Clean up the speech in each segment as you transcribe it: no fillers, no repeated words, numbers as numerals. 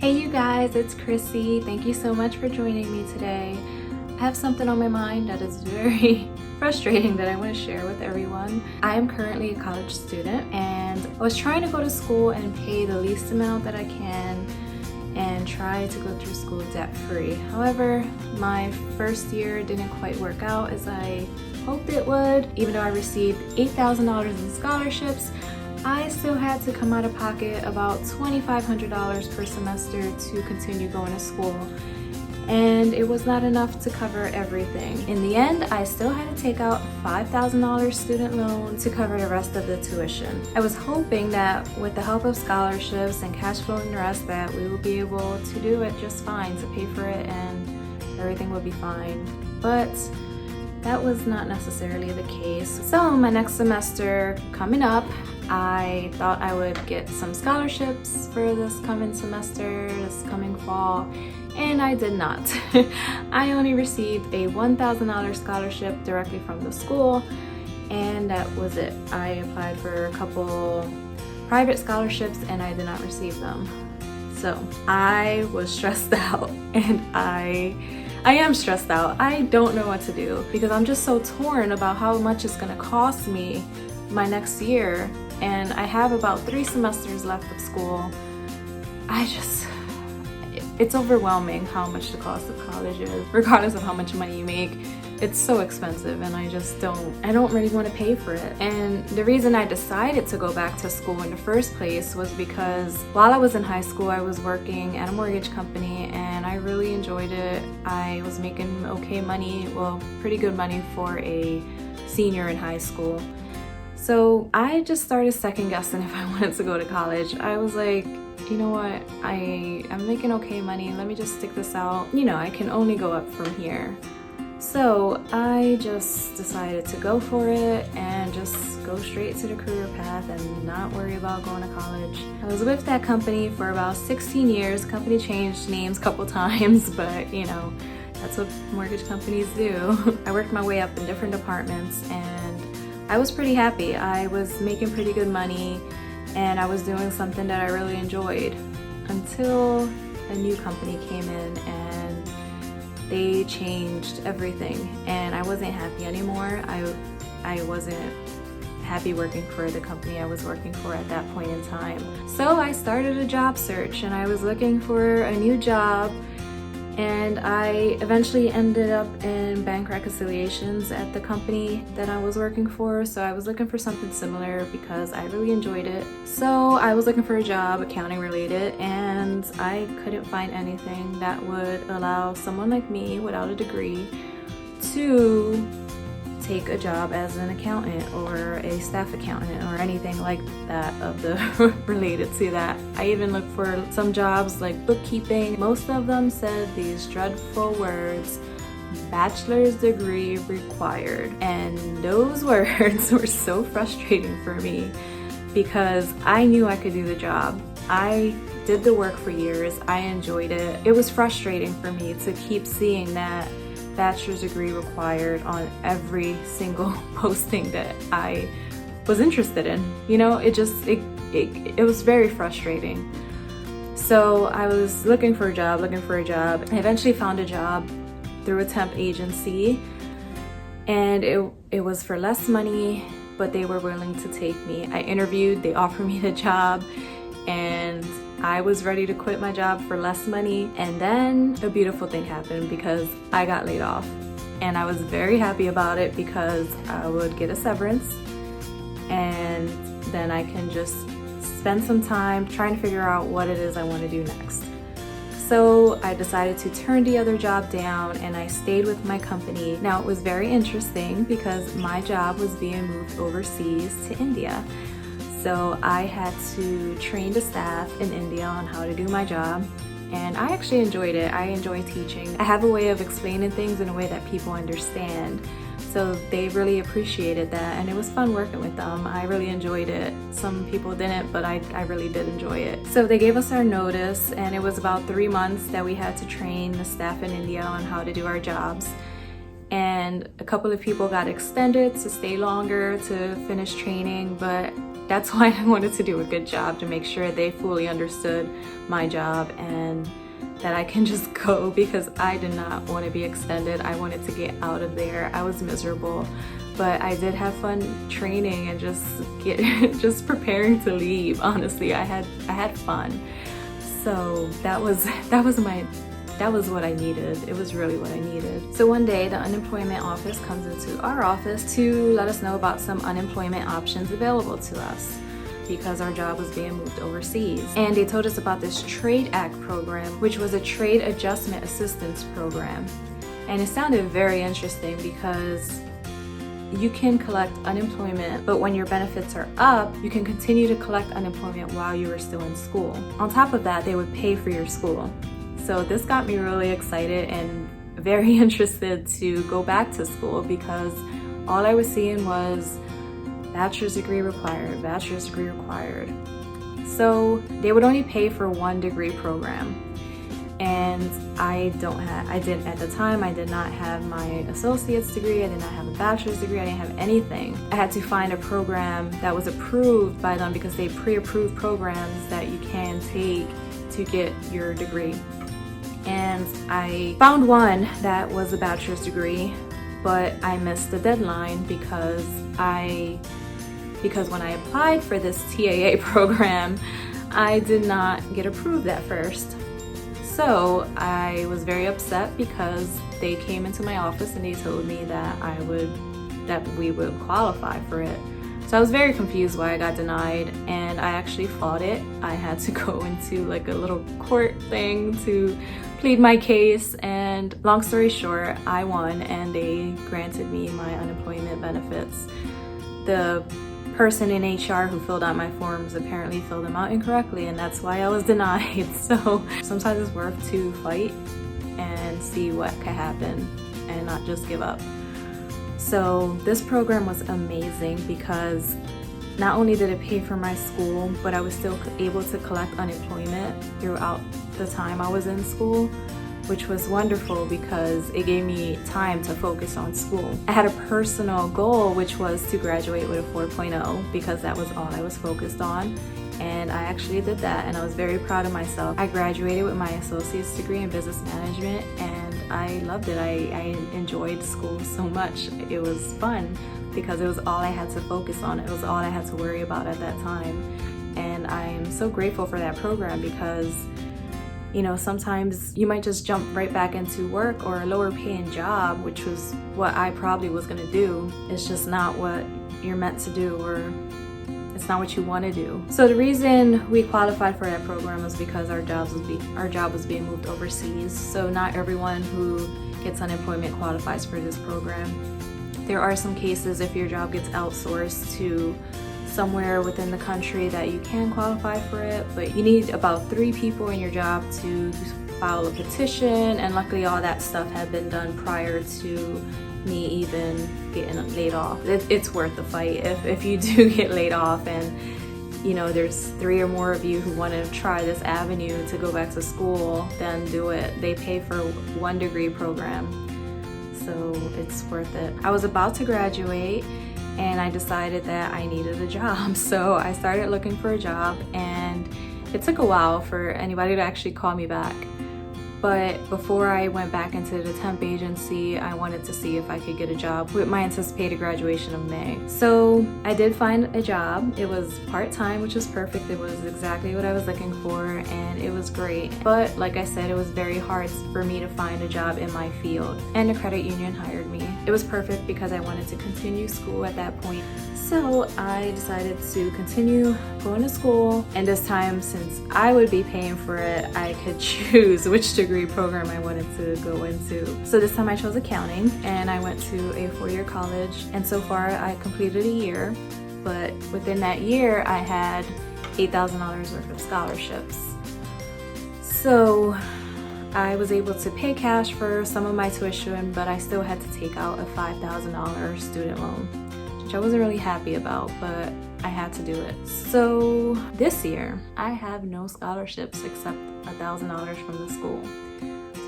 Hey you guys, it's Chrissy. Thank you so much for joining me today. I have something on my mind that is very frustrating that I want to share with everyone. I am currently a college student and I was trying to go to school and pay the least amount that I can and try to go through school debt-free. However, my first year didn't quite work out as I hoped it would. Even though I received $8,000 in scholarships, I still had to come out of pocket about $2,500 per semester to continue going to school. And it was not enough to cover everything. In the end, I still had to take out a $5,000 student loan to cover the rest of the tuition. I was hoping that with the help of scholarships and cash flowing the rest that we would be able to do it just fine, to pay for it and everything would be fine. But that was not necessarily the case. So my next semester coming up, I thought I would get some scholarships for this coming semester, this coming fall, and I did not. I only received a $1,000 scholarship directly from the school, and that was it. I applied for a couple private scholarships and I did not receive them. So I was stressed out, and I am stressed out. I don't know what to do because I'm just so torn about how much it's gonna cost me my next year, and I have about 3 semesters left of school. It's overwhelming how much the cost of college is, regardless of how much money you make. It's so expensive, and I don't really want to pay for it. And the reason I decided to go back to school in the first place was because while I was in high school, I was working at a mortgage company and I really enjoyed it. I was making okay money, well, pretty good money for a senior in high school. So I just started second guessing if I wanted to go to college. I was like, you know what, I'm making okay money, let me just stick this out. You know, I can only go up from here. So I just decided to go for it and just go straight to the career path and not worry about going to college. I was with that company for about 16 years. The company changed names a couple times, but you know, that's what mortgage companies do. I worked my way up in different departments and I was pretty happy. I was making pretty good money and I was doing something that I really enjoyed until a new company came in and they changed everything and I wasn't happy anymore. I wasn't happy working for the company I was working for at that point in time. So I started a job search and I was looking for a new job, and I eventually ended up in bank reconciliations at the company that I was working for. So I was looking for something similar because I really enjoyed it. So I was looking for a job, accounting related, and I couldn't find anything that would allow someone like me without a degree to take a job as an accountant or a staff accountant or anything like that of the related to that. I even looked for some jobs like bookkeeping. Most of them said these dreadful words, bachelor's degree required. And those words were so frustrating for me because I knew I could do the job. I did the work for years. I enjoyed it. It was frustrating for me to keep seeing that bachelor's degree required on every single posting that I was interested in. You know, it was very frustrating. So I was looking for a job. I eventually found a job through a temp agency, and it was for less money, but they were willing to take me. I interviewed, they offered me the job, and I was ready to quit my job for less money. And then a beautiful thing happened because I got laid off. And I was very happy about it because I would get a severance and then I can just spend some time trying to figure out what it is I want to do next. So I decided to turn the other job down and I stayed with my company. Now it was very interesting because my job was being moved overseas to India. So I had to train the staff in India on how to do my job, and I actually enjoyed it. I enjoy teaching. I have a way of explaining things in a way that people understand. So they really appreciated that, and it was fun working with them. I really enjoyed it. Some people didn't, but I really did enjoy it. So they gave us our notice, and it was about 3 months that we had to train the staff in India on how to do our jobs. And a couple of people got extended to stay longer to finish training, but that's why I wanted to do a good job, to make sure they fully understood my job and that I can just go, because I did not want to be extended. I wanted to get out of there. I was miserable, but I did have fun training and just preparing to leave. Honestly, I had fun. So that was what I needed. It was really what I needed. So one day the unemployment office comes into our office to let us know about some unemployment options available to us, because our job was being moved overseas. And they told us about this Trade Act program, which was a trade adjustment assistance program. And it sounded very interesting because you can collect unemployment, but when your benefits are up, you can continue to collect unemployment while you are still in school. On top of that, they would pay for your school. So this got me really excited and very interested to go back to school, because all I was seeing was bachelor's degree required, bachelor's degree required. So they would only pay for 1 degree program. And at the time, I did not have my associate's degree, I did not have a bachelor's degree, I didn't have anything. I had to find a program that was approved by them, because they pre-approve programs that you can take to get your degree. And I found one that was a bachelor's degree, but I missed the deadline because when I applied for this TAA program, I did not get approved at first. So I was very upset, because they came into my office and they told me that we would qualify for it. So I was very confused why I got denied, and I actually fought it. I had to go into like a little court thing to plead my case, and long story short, I won and they granted me my unemployment benefits. The person in HR who filled out my forms apparently filled them out incorrectly, and that's why I was denied. So sometimes it's worth to fight and see what can happen and not just give up. So this program was amazing, because not only did it pay for my school, but I was still able to collect unemployment throughout the time I was in school, which was wonderful because it gave me time to focus on school. I had a personal goal, which was to graduate with a 4.0, because that was all I was focused on. And I actually did that, and I was very proud of myself. I graduated with my associate's degree in business management, and I loved it. I enjoyed school so much. It was fun because it was all I had to focus on. It was all I had to worry about at that time. And I'm so grateful for that program, because you know, sometimes you might just jump right back into work or a lower paying job, which was what I probably was gonna do. It's just not what you're meant to do, or it's not what you want to do. So the reason we qualified for that program was because our job was being moved overseas. So not everyone who gets unemployment qualifies for this program. There are some cases if your job gets outsourced to somewhere within the country that you can qualify for it, but you need about 3 people in your job to file a petition, and luckily all that stuff had been done prior to me even getting laid off. It's worth the fight if you do get laid off, and you know there's 3 or more of you who want to try this avenue to go back to school, then do it. They pay for 1 degree program, so it's worth it. I was about to graduate and I decided that I needed a job, so I started looking for a job, and it took a while for anybody to actually call me back. But before I went back into the temp agency, I wanted to see if I could get a job with my anticipated graduation of May. So I did find a job. It was part-time, which was perfect. It was exactly what I was looking for, and it was great. But like I said, it was very hard for me to find a job in my field, and the credit union hired me. It was perfect because I wanted to continue school at that point. So I decided to continue going to school, and this time, since I would be paying for it, I could choose which degree program I wanted to go into. So this time I chose accounting, and I went to a 4-year college, and so far I completed a year, but within that year I had $8,000 worth of scholarships. So I was able to pay cash for some of my tuition, but I still had to take out a $5,000 student loan, which I wasn't really happy about, but I had to do it. So this year, I have no scholarships except $1,000 from the school.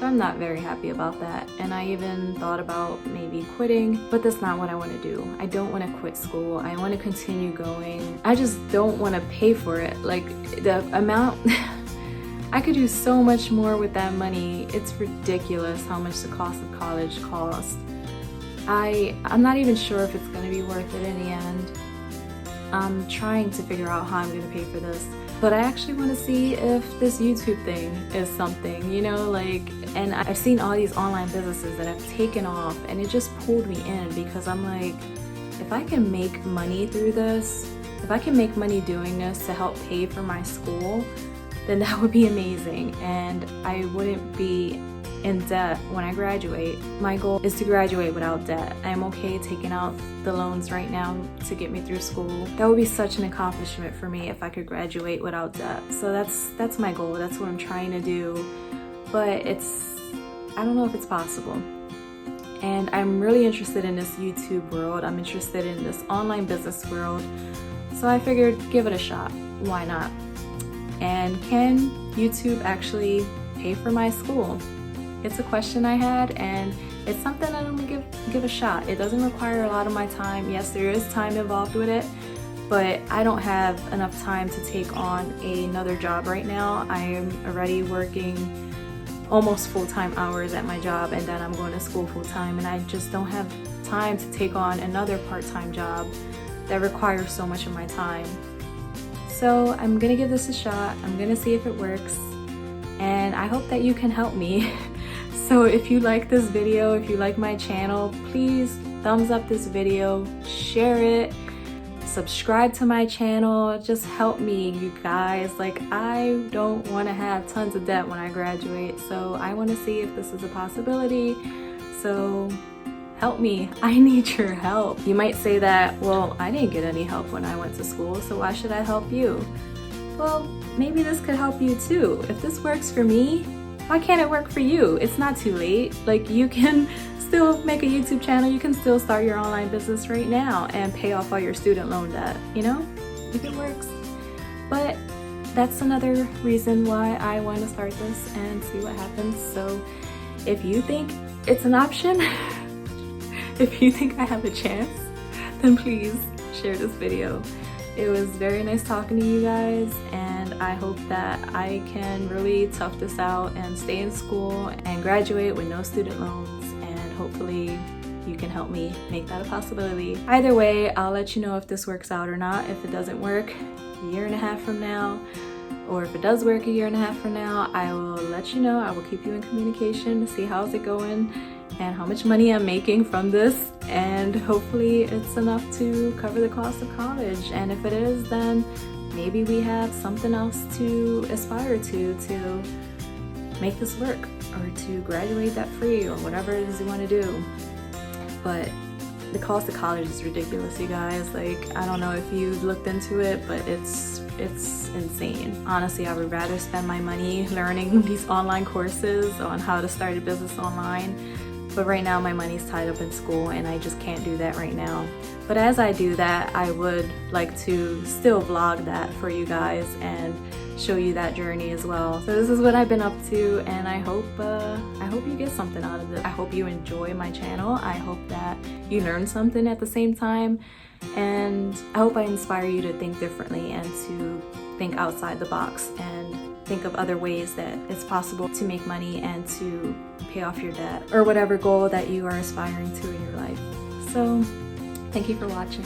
So I'm not very happy about that. And I even thought about maybe quitting, but that's not what I want to do. I don't want to quit school. I want to continue going. I just don't want to pay for it. Like the amount, I could do so much more with that money. It's ridiculous how much the cost of college costs. I'm not even sure if it's going to be worth it in the end. I'm trying to figure out how I'm going to pay for this. But I actually want to see if this YouTube thing is something, you know, like, and I've seen all these online businesses that have taken off, and it just pulled me in because I'm like, if I can make money through this, if I can make money doing this to help pay for my school, then that would be amazing, and I wouldn't be in debt when I graduate. My goal is to graduate without debt. I'm okay taking out the loans right now to get me through school. That would be such an accomplishment for me if I could graduate without debt. So that's my goal. That's what I'm trying to do. But I don't know if it's possible. And I'm really interested in this YouTube world. I'm interested in this online business world. So I figured give it a shot. Why not? And can YouTube actually pay for my school? It's a question I had, and it's something that I'm gonna give a shot. It doesn't require a lot of my time. Yes, there is time involved with it, but I don't have enough time to take on another job right now. I am already working almost full-time hours at my job, and then I'm going to school full-time, and I just don't have time to take on another part-time job that requires so much of my time. So I'm gonna give this a shot. I'm gonna see if it works, and I hope that you can help me. So if you like this video, if you like my channel, please thumbs up this video, share it, subscribe to my channel. Just help me, you guys. Like, I don't want to have tons of debt when I graduate, so I want to see if this is a possibility. So help me. I need your help. You might say that, well, I didn't get any help when I went to school, so why should I help you? Well, maybe this could help you too. If this works for me, why can't it work for you? It's not too late. Like, you can still make a YouTube channel. You can still start your online business right now and pay off all your student loan debt, you know, if it works. But that's another reason why I want to start this and see what happens. So if you think it's an option, if you think I have a chance, then please share this video. It was very nice talking to you guys, and I hope that I can really tough this out and stay in school and graduate with no student loans, and hopefully you can help me make that a possibility. Either way, I'll let you know if this works out or not. If it doesn't work a year and a half from now, or if it does work a year and a half from now, I will let you know. I will keep you in communication to see how's it going and how much money I'm making from this, and hopefully it's enough to cover the cost of college. And if it is, then maybe we have something else to aspire to make this work, or to graduate debt free, or whatever it is you want to do. But the cost of college is ridiculous, you guys. Like, I don't know if you've looked into it, but it's insane. Honestly, I would rather spend my money learning these online courses on how to start a business online. But right now my money's tied up in school, and I just can't do that right now. But as I do that, I would like to still vlog that for you guys and show you that journey as well. So this is what I've been up to, and I hope you get something out of this. I hope you enjoy my channel. I hope that you learn something at the same time, and I hope I inspire you to think differently and to think outside the box and think of other ways that it's possible to make money and to pay off your debt, or whatever goal that you are aspiring to in your life. So thank you for watching.